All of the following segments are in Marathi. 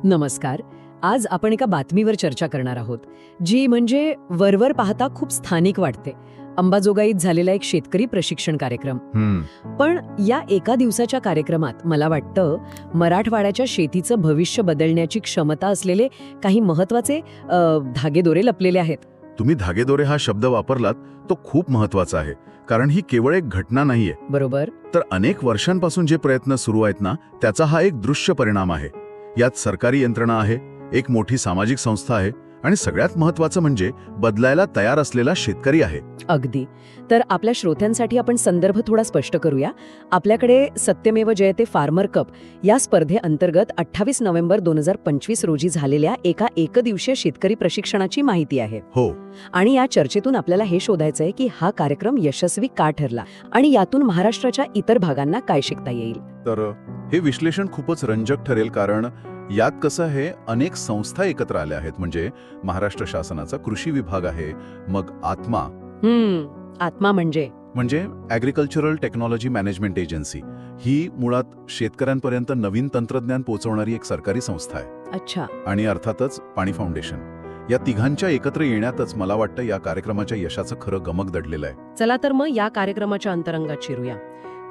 नमस्कार. आज आपण एका बातमीवर चर्चा करणार आहोत, जी म्हणजे वरवर पाहता खूप स्थानिक वाटते. अंबाजोगाईत झालेला एक शेतकरी प्रशिक्षण कार्यक्रम. पण या एका दिवसाच्या कार्यक्रमात मला वाटतं मराठवाड्याच्या शेतीचं भविष्य बदलण्याची क्षमता असलेले काही महत्वाचे धागेदोरे लपलेले आहेत. तुम्ही धागेदोरे हा शब्द वापरलात तो खूप महत्वाचा आहे, कारण ही केवळ एक घटना नाहीये. बरोबर. तर अनेक वर्षांपासून जे प्रयत्न सुरू आहेत ना, त्याचा हा एक दृश्य परिणाम आहे. यात सरकारी यंत्रणा आहे, एक मोठी सामाजिक संस्था आहे आणि सगळ्यात महत्वाचं म्हणजे बदलायला तयार असलेला शेतकरी आहे. अगदी. तर आपल्या श्रोत्यांसाठी आपण संदर्भ थोडा स्पष्ट करूया. आपल्याकडे सत्यमेव जयते फार्मर कप या स्पर्धेअंतर्गत 28 नोव्हेंबर 2025 रोजी झालेल्या एका एकदिवसीय शेतकरी प्रशिक्षणाची माहिती आहे. हो. आणि या चर्चेतून आपल्याला हे शोधायचंय की हा कार्यक्रम यशस्वी का ठरला आणि यातून महाराष्ट्राच्या इतर भागांना काय शिकता येईल. तर हे विश्लेषण खूपच रंजक ठरेल, कारण यात कसं आहे, अनेक संस्था एकत्र आल्या आहेत. म्हणजे महाराष्ट्र शासनाचा कृषी विभाग आहे, मग आत्मा आत्मा म्हणजे ॲग्रिकल्चरल टेक्नॉलॉजी मॅनेजमेंट एजन्सी. ही मुळात शेतकऱ्यांपर्यंत नवीन तंत्रज्ञान पोहोचवणारी एक सरकारी संस्था आहे. अच्छा. आणि अर्थातच पाणी फाउंडेशन. या तिघांच्या एकत्र येण्यातच मला वाटतं या कार्यक्रमाच्या यशाचं खरं गमक दडलेलं आहे. चला तर मग या कार्यक्रमाच्या अंतरंगात शिरूया.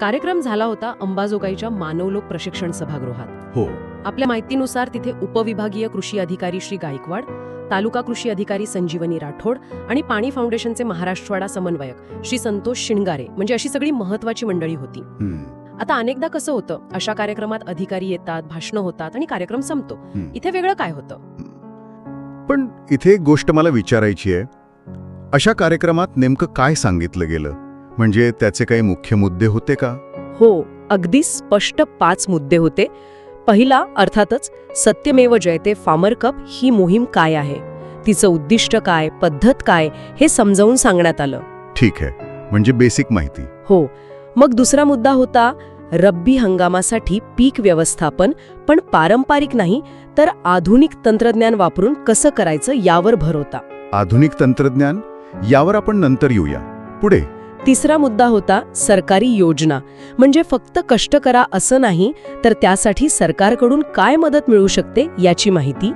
कार्यक्रम झाला होता अंबाजोगाईच्या मानवलोक प्रशिक्षण सभागृहात. हो. आपल्या माहितीनुसार तिथे उपविभागीय कृषी अधिकारी श्री गायकवाड, तालुका कृषी अधिकारी संजीवनी राठोड आणि पाणी फाउंडेशनचे महाराष्ट्रवाडा समन्वयक श्री संतोष शिणगारे, म्हणजे अशी सगळी महत्वाची मंडळी होती. आता अनेकदा कसं होतं, अशा कार्यक्रमात अधिकारी येतात, भाषणं होतात आणि कार्यक्रम संपतो. इथे वेगळं काय होतं? पण इथे एक गोष्ट मला विचारायची आहे. अशा कार्यक्रमात नेमकं काय सांगितलं गेलं? म्हणजे त्याचे काही मुख्य मुद्दे होते का? हो, अगदी स्पष्ट 5 मुद्दे होते. पहिला अर्थातच सत्यमेव जयते फार्मर कप ही मोहीम काय आहे, तिचं उद्दिष्ट काय, पद्धत काय, हे समजावून सांगण्यात आलं. ठीक आहे, म्हणजे बेसिक माहिती. हो. मग दुसरा मुद्दा होता रब्बी हंगामासाठी पीक व्यवस्थापन, पण पारंपरिक नाही तर आधुनिक तंत्रज्ञान वापरून कसं करायचं यावर भर होता. आधुनिक तंत्रज्ञान, यावर आपण नंतर येऊया. पुढे तिसरा मुद्दा होता सरकारी योजना, म्हणजे फक्त कष्ट करा असं नाही, तर त्यासाठी सरकारकडून काय मदत मिळू शकते याची माहिती.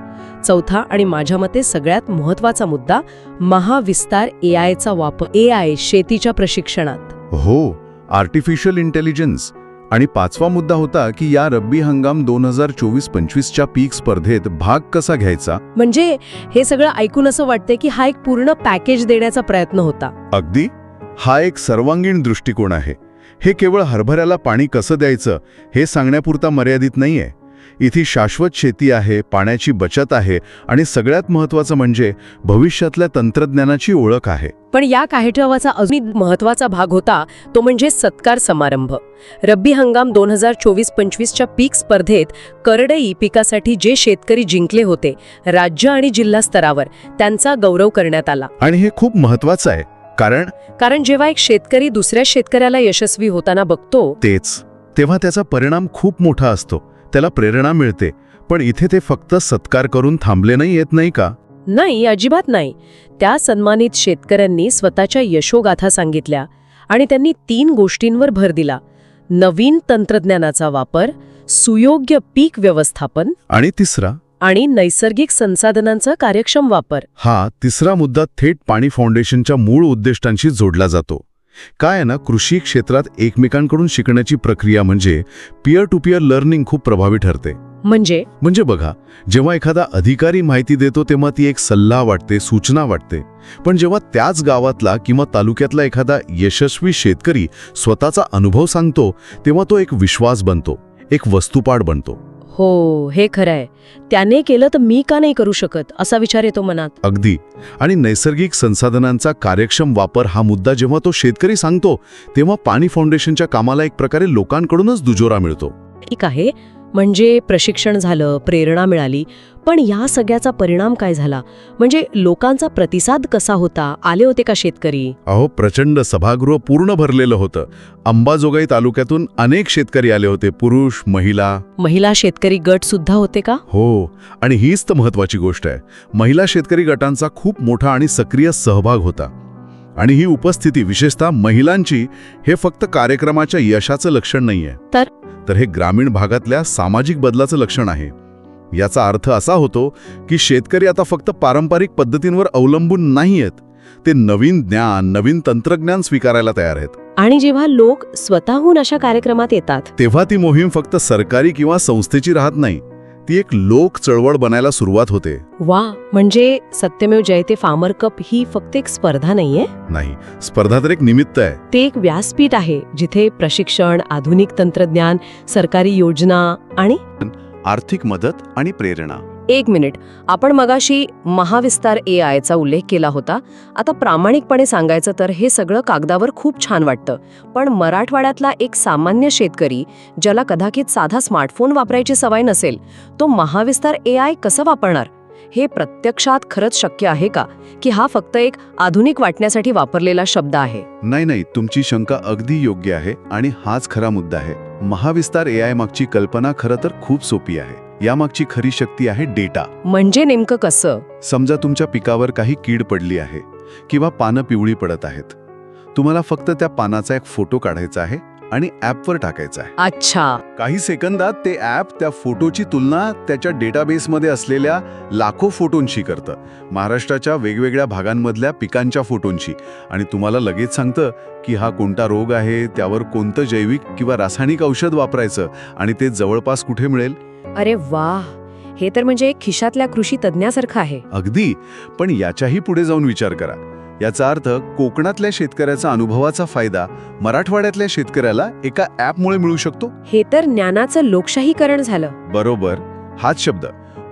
चौथा आणि माझ्या मते सगळ्यात महत्वाचा मुद्दा, महाविस्तार AIचा वापर, AI शेतीच्या प्रशिक्षणात. हो, आर्टिफिशियल इंटेलिजन्स. आणि पाचवा मुद्दा होता की या रब्बी हंगाम 2024-25च्या पीक स्पर्धेत भाग कसा घ्यायचा. म्हणजे हे सगळं ऐकून असं वाटतंय की हा एक पूर्ण पॅकेज देण्याचा प्रयत्न होता. अगदी. हा एक सर्वांगीण दृष्टिकोन आहे. हे केवळ हरभऱ्याला पाणी कसं द्यायचं हे सांगण्यापुरता मर्यादित नाहीये. इथे शाश्वत शेती आहे, पाण्याची बचत आहे आणि सगळ्यात महत्त्वाचं म्हणजे भविष्यातल्या तंत्रज्ञानाची ओळख आहे. पण या कार्यक्रमाचा अजून महत्वाचा भाग होता तो म्हणजे सत्कार समारंभ. रब्बी हंगाम 2024-25च्या पीक स्पर्धेत करडई पिकासाठी जे शेतकरी जिंकले होते, राज्य आणि जिल्हा स्तरावर त्यांचा गौरव करण्यात आला. आणि हे खूप महत्त्वाचं आहे, कारण जेव्हा एक शेतकरी दुसऱ्या शेतकऱ्याला यशस्वी होताना बघतो, तेव्हा त्याचा परिणाम खूप मोठा असतो. त्याला प्रेरणा मिळते. पण इथे ते फक्त सत्कार करून थांबले नाही, येत नाही का? नाही, अजिबात नाही. त्या सन्मानित शेतकऱ्यांनी स्वतःच्या यशोगाथा सांगितल्या आणि त्यांनी 3 गोष्टींवर भर दिला: नवीन तंत्रज्ञानाचा वापर, सुयोग्य पीक व्यवस्थापन आणि नैसर्गिक संसाधनांचा कार्यक्षम वापर. हा तिसरा मुद्दा थेट पाणी फाउंडेशनच्या मूळ उद्दिष्टांशी जोडला जातो. काय आहे ना, कृषी क्षेत्रात एकमेकांकडून शिकण्याची प्रक्रिया म्हणजे पीअर टू पीअर लर्निंग खूप प्रभावी ठरते. म्हणजे बघा, जेव्हा एखादा अधिकारी माहिती देतो तेव्हा ती एक सल्ला वाटते, सूचना वाटते. पण जेव्हा त्याच गावातला किंवा तालुक्यातला एखादा यशस्वी शेतकरी स्वतःचा अनुभव सांगतो, तेव्हा तो एक विश्वास बनतो, एक वस्तुपाठ बनतो. हो, हे खरं आहे. त्याने केलं तर मी का नाही करू शकत, असा विचार येतो मनात. अगदी. आणि नैसर्गिक संसाधनांचा कार्यक्षम वापर हा मुद्दा जेव्हा तो शेतकरी सांगतो, तेव्हा पाणी फाउंडेशनच्या कामाला एक प्रकारे लोकांकडूनच दुजोरा मिळतो. ठीक आहे, म्हणजे प्रशिक्षण झालं, प्रेरणा मिळाली, पण या सगळ्याचा परिणाम काय झाला? म्हणजे लोकांचा प्रतिसाद कसा होता? आले होते का शेतकरी? अहो, प्रचंड सभागृह पूर्ण भरलेलं होतं. अंबाजोगाई तालुक्यातून अनेक शेतकरी आले होते, पुरुष, महिला शेतकरी गट सुद्धा होते का? हो. आणि हीच तर महत्वाची गोष्ट आहे. महिला शेतकरी गटांचा खूप मोठा आणि सक्रिय सहभाग होता. आणि ही उपस्थिती, विशेषतः महिलांची, हे फक्त कार्यक्रमाच्या यशाचं लक्षण नाहीये, तर हे ग्रामीण भागातल्या सामाजिक बदलाचं लक्षण आहे. याचा अर्थ असा होतो की शेतकरी आता फक्त पारंपरिक पद्धतींवर अवलंबून नाहीयेत, ते नवीन ज्ञान, नवीन तंत्रज्ञान स्वीकारायला तयार आहेत. आणि जेव्हा लोक स्वतःहून अशा कार्यक्रमात येतात तेव्हा ती मोहीम फक्त सरकारी किंवा संस्थेची राहत नाही, ती एक लोक चळवळ बनायला सुरुवात होते. वा, म्हणजे सत्यमेव जयते फार्मर कप ही फक्त एक स्पर्धा नाहीये, नाही, स्पर्धा तर एक निमित्त आहे. ते एक व्यासपीठ आहे जिथे प्रशिक्षण, आधुनिक तंत्रज्ञान, सरकारी योजना आणि आर्थिक मदत आणि प्रेरणा. एक मिनिट, आपण मगाशी महाविस्तार AI चा उल्लेख केला होता. आता प्रामाणिकपणे सांगायचं तर हे सगळं कागदावर खूप छान वाटतं, पण मराठवाड्यातला एक सामान्य शेतकरी ज्याला कदाचित साधा स्मार्टफोन वापरायची सवय नसेल, तो महाविस्तार AI कसं वापरणार? हे प्रत्यक्षात खरंच शक्य आहे का, की हा फक्त एक आधुनिक वाटण्यासाठी वापरलेला शब्द आहे? नाही, तुमची शंका अगदी योग्य आहे आणि हाच खरा मुद्दा आहे. महाविस्तार AI मागची कल्पना खरं तर खूप सोपी आहे. यामागची खरी शक्ती आहे डेटा. म्हणजे नेमकं कसं? समजा तुमच्या पिकावर काही कीड पडली आहे किंवा पानं पिवळी पडत आहेत. तुम्हाला फक्त त्या पानाचा एक फोटो काढायचा आहे आणि ॲपवर टाकायचा आहे. अच्छा. काही सेकंदात ते ॲप त्या फोटोची तुलना त्याच्या डेटाबेसमध्ये असलेल्या लाखो फोटोंशी करतं, महाराष्ट्राच्या वेगवेगळ्या भागांमधल्या पिकांच्या फोटोंशी, आणि तुम्हाला लगेच सांगतं की हा कोणता रोग आहे, त्यावर कोणतं जैविक किंवा रासायनिक औषध वापरायचं आणि ते जवळपास कुठे मिळेल. अरे वाह, हे तर म्हणजे एक खिशातल्या कृषी तज्ञासारखं आहे. अगदी. पण याच्याही पुढे जाऊन विचार करा. याचा अर्थ कोकणातल्या शेतकऱ्याचा अनुभवाचा फायदा मराठवाड्यातल्या शेतकऱ्याला एका ॲपमुळे मिळू शकतो. हे तर ज्ञानाचं लोकशाहीकरण झालं. बरोबर, हाच शब्द.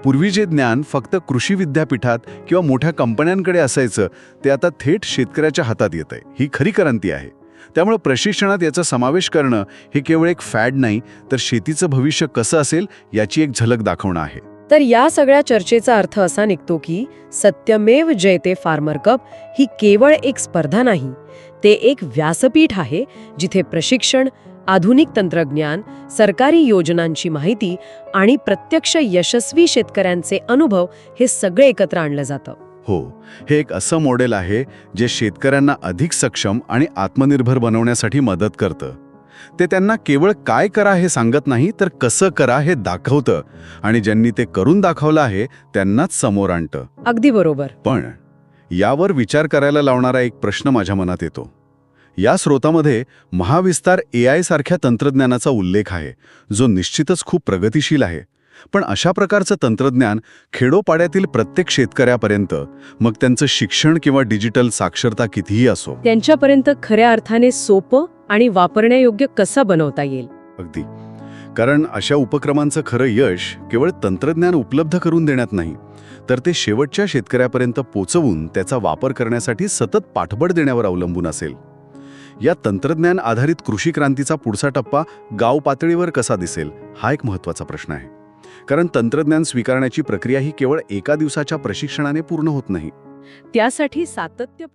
पूर्वी जे ज्ञान फक्त कृषी विद्यापीठात किंवा मोठ्या कंपन्यांकडे असायचं, ते आता थेट शेतकऱ्याच्या हातात येतंय. ही खरी क्रांती आहे. त्यामुळे प्रशिक्षणात याचा समावेश करणं हे केवळ एक फॅड नाही, तर शेतीचं भविष्य कसं असेल याची एक झलक दाखवणं आहे. तर या सगळ्या चर्चेचा अर्थ असा निघतो की सत्यमेव जयते फार्मर कप ही केवळ एक स्पर्धा नाही, ते एक व्यासपीठ आहे जिथे प्रशिक्षण, आधुनिक तंत्रज्ञान, सरकारी योजनांची माहिती आणि प्रत्यक्ष यशस्वी शेतकऱ्यांचे अनुभव हे सगळे एकत्र आणलं जातं. हो, हे एक असं मॉडेल आहे जे शेतकऱ्यांना अधिक सक्षम आणि आत्मनिर्भर बनवण्यासाठी मदत करतं. ते त्यांना केवळ काय करा हे सांगत नाही, तर कसं करा हे दाखवतं, आणि ज्यांनी ते करून दाखवलं आहे त्यांनाच समोर आणतं. अगदी बरोबर. पण यावर विचार करायला लावणारा एक प्रश्न माझ्या मनात येतो. या स्रोतामध्ये महाविस्तार AI सारख्या तंत्रज्ञानाचा उल्लेख आहे, जो निश्चितच खूप प्रगतिशील आहे. पण अशा प्रकारचं तंत्रज्ञान खेडोपाड्यातील प्रत्येक शेतकऱ्यापर्यंत, मग त्यांचं शिक्षण किंवा डिजिटल साक्षरता कितीही असो, त्यांच्यापर्यंत खऱ्या अर्थाने सोपं आणि वापरण्यायोग्य कसं बनवता येईल? अगदी. कारण अशा उपक्रमांचं खरं यश केवळ तंत्रज्ञान उपलब्ध करून देण्यात नाही, तर ते शेवटच्या शेतकऱ्यापर्यंत पोचवून त्याचा वापर करण्यासाठी सतत पाठबळ देण्यावर अवलंबून असेल. या तंत्रज्ञान आधारित कृषी क्रांतीचा पुढचा टप्पा गाव पातळीवर कसा दिसेल, हा एक महत्त्वाचा प्रश्न आहे. कारण तंत्रज्ञान स्वीकारण्याची प्रक्रिया ही केवळ एका दिवसाच्या प्रशिक्षणाने पूर्ण होत नाही. त्यासाठी सातत्य